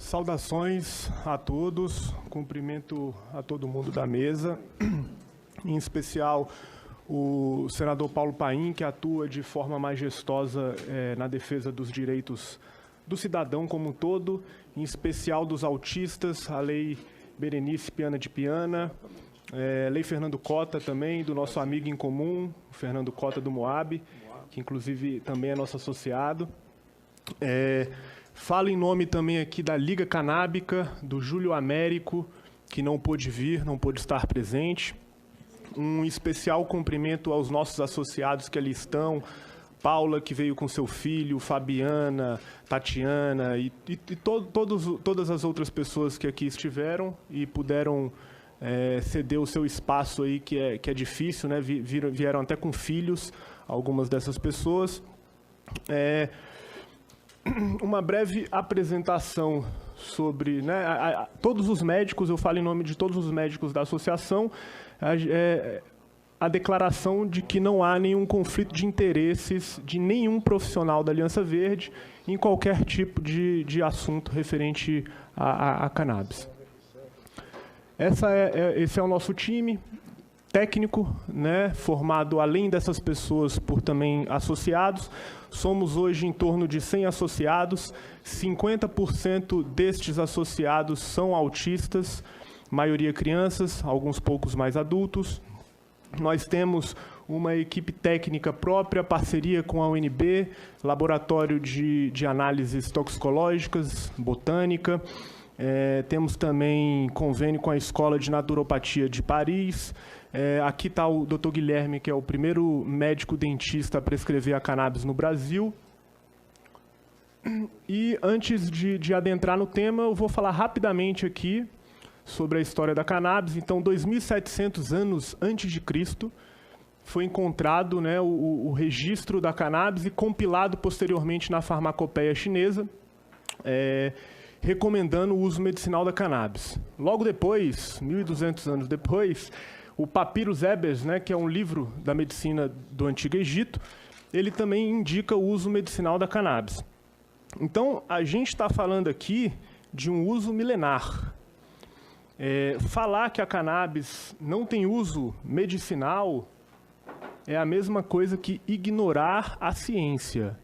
Saudações a todos, cumprimento a todo mundo da mesa, em especial o senador Paulo Paim, que atua de forma majestosa na defesa dos direitos do cidadão como um todo, em especial dos autistas, a Lei Berenice Piana de Piana, Lei Fernando Cota também, do nosso amigo em comum, o Fernando Cota do Moab, que inclusive também é nosso associado. Falo em nome também aqui da Liga Canábica, do Júlio Américo, que não pôde vir, não pôde estar presente. Um especial cumprimento aos nossos associados que ali estão, Paula, que veio com seu filho, Fabiana, Tatiana e todas as outras pessoas que aqui estiveram e puderam ceder o seu espaço aí, que é difícil, né? Vieram até com filhos, algumas dessas pessoas. Uma breve apresentação sobre, né, todos os médicos, eu falo em nome de todos os médicos da associação, a declaração de que não há nenhum conflito de interesses de nenhum profissional da Aliança Verde em qualquer tipo de assunto referente a cannabis. Esse é o nosso time técnico, né, formado, além dessas pessoas, por também associados. Somos hoje em torno de 100 associados, 50% destes associados são autistas, maioria crianças, alguns poucos mais adultos. Nós temos uma equipe técnica própria, parceria com a UNB, laboratório de análises toxicológicas, botânica. Temos também convênio com a Escola de Naturopatia de Paris. Aqui está o Dr. Guilherme, que é o primeiro médico dentista a prescrever a cannabis no Brasil. E antes de adentrar no tema, eu vou falar rapidamente aqui sobre a história da cannabis. Então, 2.700 anos antes de Cristo, foi encontrado, né, o registro da cannabis e compilado posteriormente na farmacopeia chinesa, recomendando o uso medicinal da cannabis. Logo depois, 1.200 anos depois, o Papyrus Ebers, né, que é um livro da medicina do Antigo Egito, ele também indica o uso medicinal da cannabis. Então, a gente está falando aqui de um uso milenar. Falar que a cannabis não tem uso medicinal é a mesma coisa que ignorar a ciência.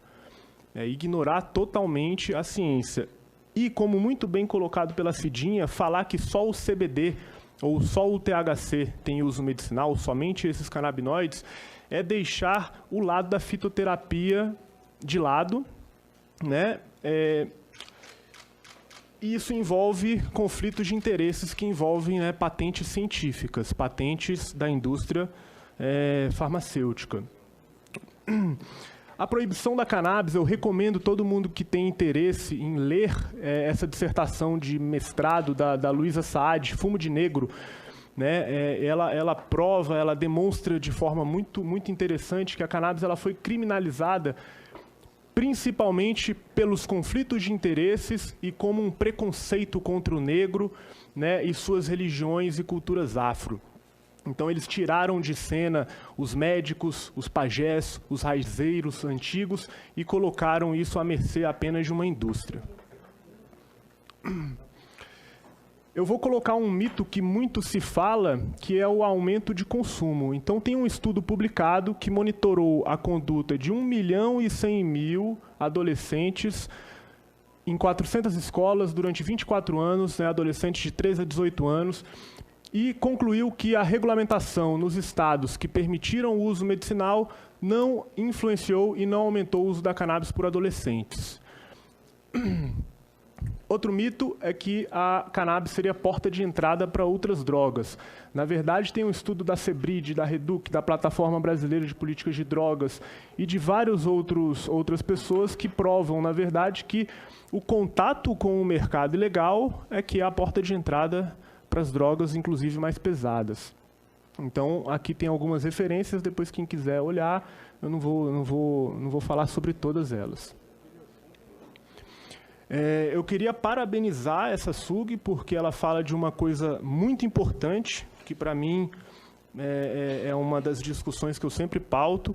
Ignorar totalmente a ciência. E, como muito bem colocado pela Cidinha, falar que só o CBD ou só o THC tem uso medicinal, somente esses canabinoides, é deixar o lado da fitoterapia de lado, né? Isso envolve conflitos de interesses que envolvem, né, patentes científicas, patentes da indústria farmacêutica. A proibição da cannabis, eu recomendo todo mundo que tem interesse em ler essa dissertação de mestrado da Luísa Saad, Fumo de Negro, né? Ela prova, ela demonstra de forma muito interessante que a cannabis ela foi criminalizada principalmente pelos conflitos de interesses e como um preconceito contra o negro, né, e suas religiões e culturas afro. Então, eles tiraram de cena os médicos, os pajés, os raizeiros antigos e colocaram isso à mercê apenas de uma indústria. Eu vou colocar um mito que muito se fala, que é o aumento de consumo. Então, tem um estudo publicado que monitorou a conduta de 1.100.000 adolescentes em 400 escolas durante 24 anos, né, adolescentes de 13 a 18 anos, e concluiu que a regulamentação nos estados que permitiram o uso medicinal não influenciou e não aumentou o uso da cannabis por adolescentes. Outro mito é que a cannabis seria porta de entrada para outras drogas. Na verdade, tem um estudo da CEBRID, da REDUC, da Plataforma Brasileira de Políticas de Drogas e de várias outras pessoas que provam, na verdade, que o contato com o mercado ilegal é que é a porta de entrada para as drogas, inclusive mais pesadas. Então, aqui tem algumas referências, depois quem quiser olhar, eu não vou falar sobre todas elas. Eu queria parabenizar essa SUG, porque ela fala de uma coisa muito importante, que para mim é uma das discussões que eu sempre pauto,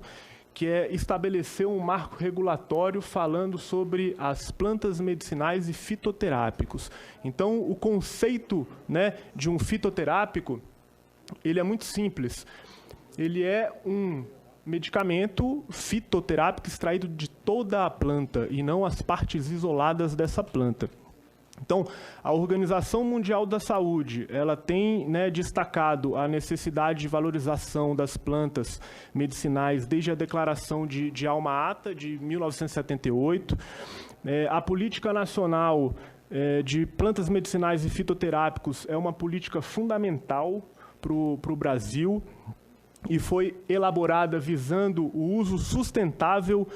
que é estabelecer um marco regulatório falando sobre as plantas medicinais e fitoterápicos. Então, o conceito, né, de um fitoterápico, ele é muito simples. Ele é um medicamento fitoterápico extraído de toda a planta e não as partes isoladas dessa planta. Então, a Organização Mundial da Saúde, ela tem, né, destacado a necessidade de valorização das plantas medicinais desde a Declaração de Alma-Ata, de 1978. A Política Nacional de Plantas Medicinais e Fitoterápicos é uma política fundamental para o Brasil e foi elaborada visando o uso sustentável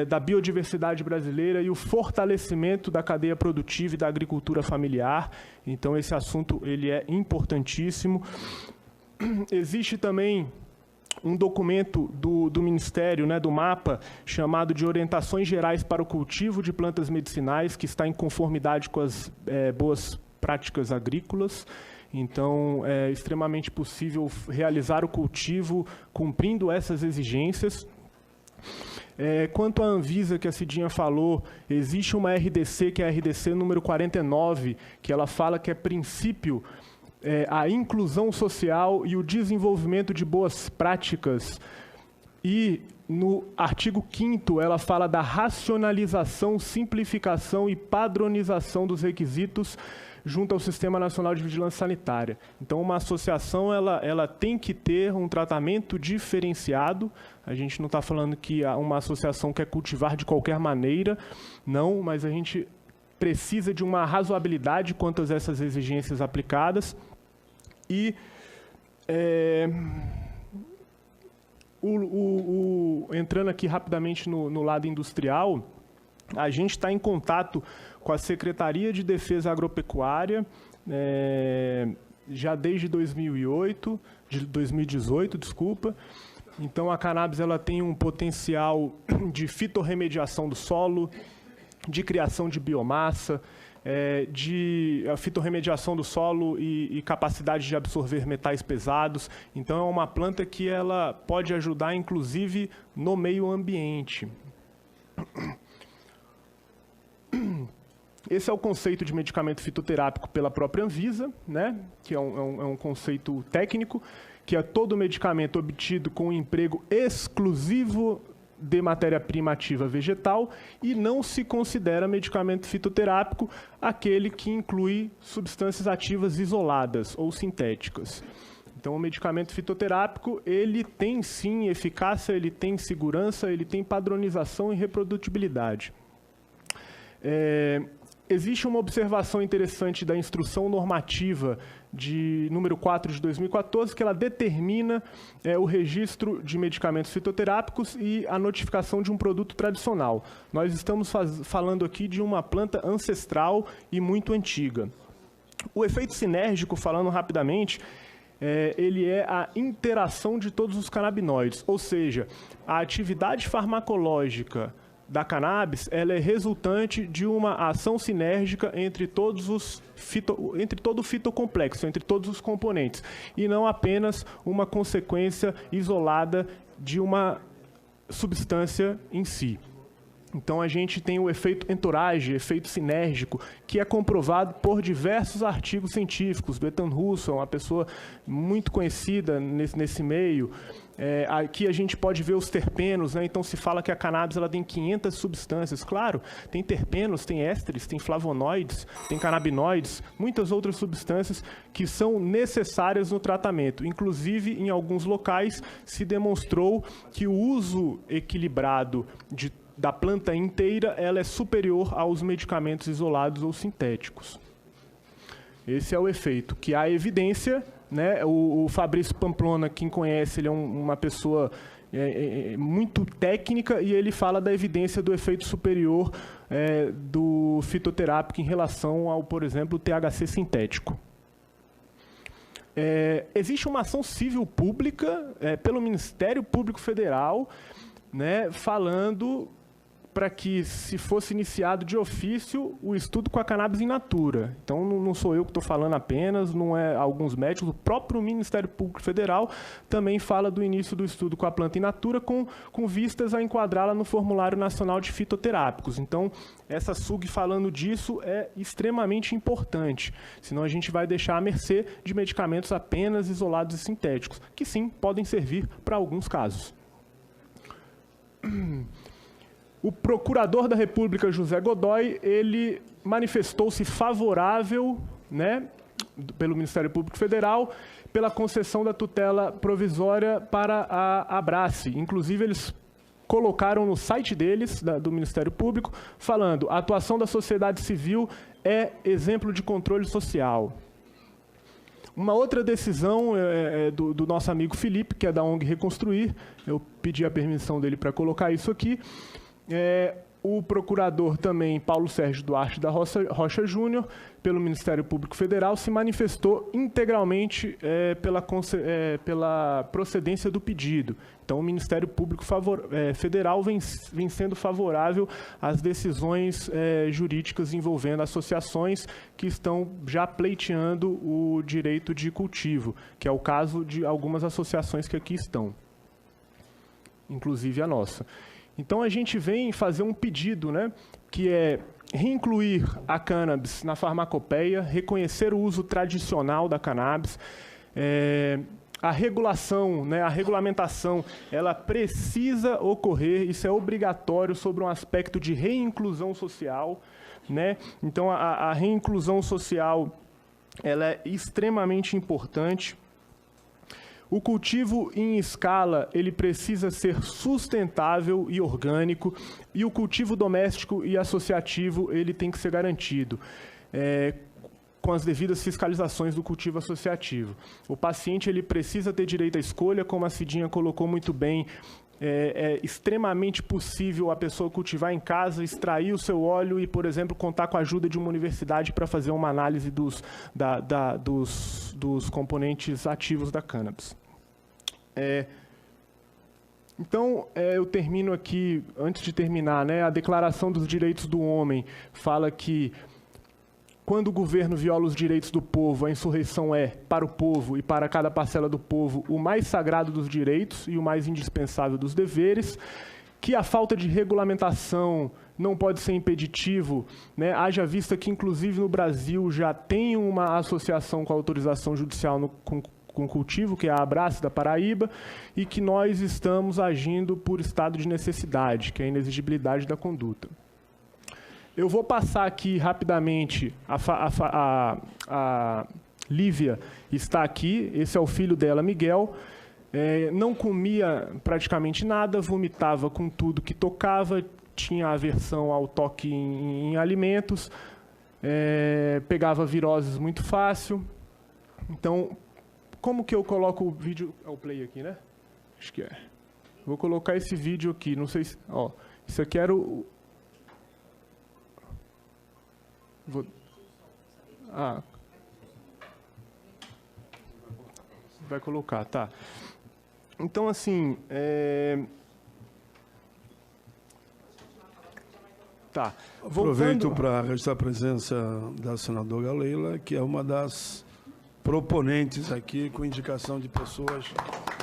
da biodiversidade brasileira e o fortalecimento da cadeia produtiva e da agricultura familiar. Então, esse assunto ele é importantíssimo. Existe também um documento do Ministério, né, do MAPA, chamado de Orientações Gerais para o Cultivo de Plantas Medicinais, que está em conformidade com as boas práticas agrícolas. Então, é extremamente possível realizar o cultivo cumprindo essas exigências. Quanto à Anvisa, que a Cidinha falou, existe uma RDC, que é a RDC número 49, que ela fala que é princípio a inclusão social e o desenvolvimento de boas práticas. E no artigo 5º, ela fala da racionalização, simplificação e padronização dos requisitos junto ao Sistema Nacional de Vigilância Sanitária. Então, uma associação ela tem que ter um tratamento diferenciado. A gente não está falando que uma associação quer cultivar de qualquer maneira, não, mas a gente precisa de uma razoabilidade quanto a essas exigências aplicadas. E entrando aqui rapidamente no lado industrial, a gente está em contato com a Secretaria de Defesa Agropecuária já desde 2018, desculpa. Então, a cannabis ela tem um potencial de fitorremediação do solo, de criação de biomassa, de fitorremediação do solo e capacidade de absorver metais pesados. Então, é uma planta que ela pode ajudar, inclusive, no meio ambiente. Esse é o conceito de medicamento fitoterápico pela própria Anvisa, né, que é um conceito técnico, que é todo medicamento obtido com emprego exclusivo de matéria-prima ativa vegetal e não se considera medicamento fitoterápico aquele que inclui substâncias ativas isoladas ou sintéticas. Então, o medicamento fitoterápico, ele tem sim eficácia, ele tem segurança, ele tem padronização e reprodutibilidade. Existe uma observação interessante da Instrução Normativa de número 4 de 2014, que ela determina o registro de medicamentos fitoterápicos e a notificação de um produto tradicional. Nós estamos falando aqui de uma planta ancestral e muito antiga. O efeito sinérgico, falando rapidamente, ele é a interação de todos os canabinoides, ou seja, a atividade farmacológica da cannabis, ela é resultante de uma ação sinérgica entre todo o fitocomplexo, entre todos os componentes, e não apenas uma consequência isolada de uma substância em si. Então, a gente tem o efeito entourage, efeito sinérgico, que é comprovado por diversos artigos científicos. Do Ethan Russell, uma pessoa muito conhecida nesse meio. Aqui a gente pode ver os terpenos, né? Então, se fala que a cannabis ela tem 500 substâncias. Claro, tem terpenos, tem ésteres, tem flavonoides, tem canabinoides, muitas outras substâncias que são necessárias no tratamento. Inclusive, em alguns locais, se demonstrou que o uso equilibrado da planta inteira ela é superior aos medicamentos isolados ou sintéticos. Esse é o efeito, que há evidência, né? O Fabrício Pamplona, quem conhece, ele é uma pessoa muito técnica e ele fala da evidência do efeito superior do fitoterápico em relação ao, por exemplo, THC sintético. Existe uma ação civil pública pelo Ministério Público Federal, né, falando para que se fosse iniciado de ofício o estudo com a cannabis in natura. Então, não sou eu que estou falando apenas, não é alguns médicos, o próprio Ministério Público Federal também fala do início do estudo com a planta in natura com vistas a enquadrá-la no Formulário Nacional de Fitoterápicos. Então, essa SUG falando disso é extremamente importante, senão a gente vai deixar à mercê de medicamentos apenas isolados e sintéticos, que sim, podem servir para alguns casos. O procurador da República, José Godoy, ele manifestou-se favorável, né, pelo Ministério Público Federal, pela concessão da tutela provisória para a Abrace. Inclusive, eles colocaram no site deles, do Ministério Público, falando: a atuação da sociedade civil é exemplo de controle social. Uma outra decisão do nosso amigo Felipe, que é da ONG Reconstruir, eu pedi a permissão dele para colocar isso aqui. O procurador também, Paulo Sérgio Duarte da Rocha Júnior, pelo Ministério Público Federal, se manifestou integralmente pela procedência do pedido. Então, o Ministério Público Federal vem sendo favorável às decisões jurídicas envolvendo associações que estão já pleiteando o direito de cultivo, que é o caso de algumas associações que aqui estão, inclusive a nossa. Então, a gente vem fazer um pedido, né, que é reincluir a cannabis na farmacopeia, reconhecer o uso tradicional da cannabis. A regulação, né, a regulamentação, ela precisa ocorrer, isso é obrigatório sobre um aspecto de reinclusão social, né? Então, a reinclusão social, ela é extremamente importante. O cultivo em escala, ele precisa ser sustentável e orgânico, e o cultivo doméstico e associativo, ele tem que ser garantido, com as devidas fiscalizações do cultivo associativo. O paciente, ele precisa ter direito à escolha, como a Cidinha colocou muito bem. É extremamente possível a pessoa cultivar em casa, extrair o seu óleo e, por exemplo, contar com a ajuda de uma universidade para fazer uma análise dos componentes ativos da cannabis. Então, eu termino aqui, antes de terminar, né, a Declaração dos Direitos do Homem fala que quando o governo viola os direitos do povo, a insurreição é, para o povo e para cada parcela do povo, o mais sagrado dos direitos e o mais indispensável dos deveres, que a falta de regulamentação não pode ser impeditivo, né? Haja vista que, inclusive, no Brasil já tem uma associação com autorização judicial com cultivo, que é a Abrace da Paraíba, e que nós estamos agindo por estado de necessidade, que é a inexigibilidade da conduta. Eu vou passar aqui rapidamente, a Lívia está aqui, esse é o filho dela, Miguel, não comia praticamente nada, vomitava com tudo que tocava, tinha aversão ao toque em alimentos, pegava viroses muito fácil. Então, como que eu coloco o vídeo? É o play aqui, né? Acho que é. Vou colocar esse vídeo aqui, não sei se... Ó, isso aqui era o... Vai colocar, tá. Então, assim, tá. Aproveito para registrar a presença da senadora Leila, que é uma das proponentes aqui, com indicação de pessoas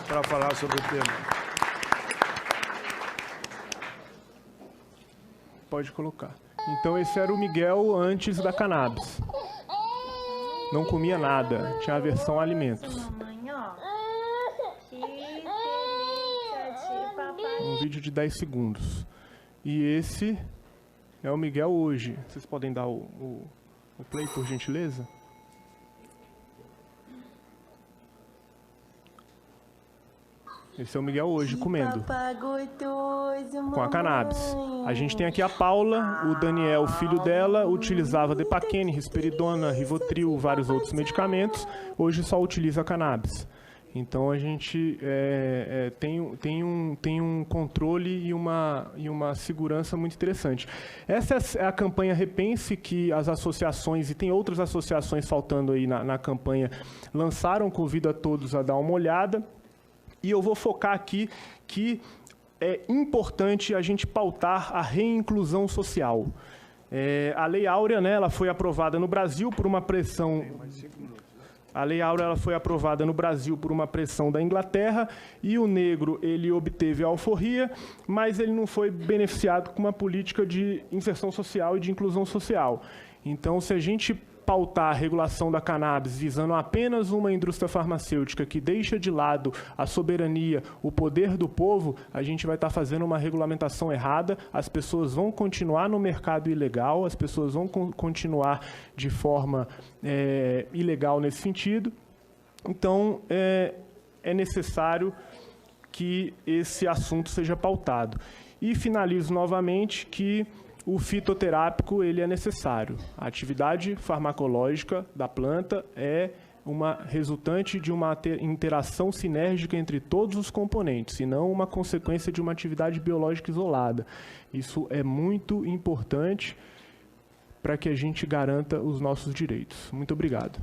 para falar sobre o tema. Pode colocar. Então, esse era o Miguel antes da cannabis. Não comia nada, tinha aversão a alimentos. Um vídeo de 10 segundos. E esse é o Miguel hoje. Vocês podem dar o play, por gentileza? Esse é o Miguel hoje, comendo. Com a cannabis. A gente tem aqui a Paula, o Daniel, o filho dela, utilizava Depaquene, Risperidona, Rivotril, vários outros medicamentos. Hoje só utiliza a cannabis. Então, a gente tem um controle e uma segurança muito interessante. Essa é a campanha Repense, que as associações, e tem outras associações faltando aí na campanha, lançaram. Convido a todos a dar uma olhada. E eu vou focar aqui que é importante a gente pautar a reinclusão social. A Lei Áurea, né, ela foi aprovada no Brasil por uma pressão... A Lei Áurea ela foi aprovada no Brasil por uma pressão da Inglaterra e o negro ele obteve a alforria, mas ele não foi beneficiado com uma política de inserção social e de inclusão social. Então, se a gente pautar a regulação da cannabis visando apenas uma indústria farmacêutica que deixa de lado a soberania, o poder do povo, a gente vai estar fazendo uma regulamentação errada, as pessoas vão continuar no mercado ilegal, as pessoas vão continuar de forma ilegal nesse sentido. Então, é necessário que esse assunto seja pautado. E finalizo novamente que o fitoterápico ele é necessário. A atividade farmacológica da planta é uma resultante de uma interação sinérgica entre todos os componentes, e não uma consequência de uma atividade biológica isolada. Isso é muito importante para que a gente garanta os nossos direitos. Muito obrigado.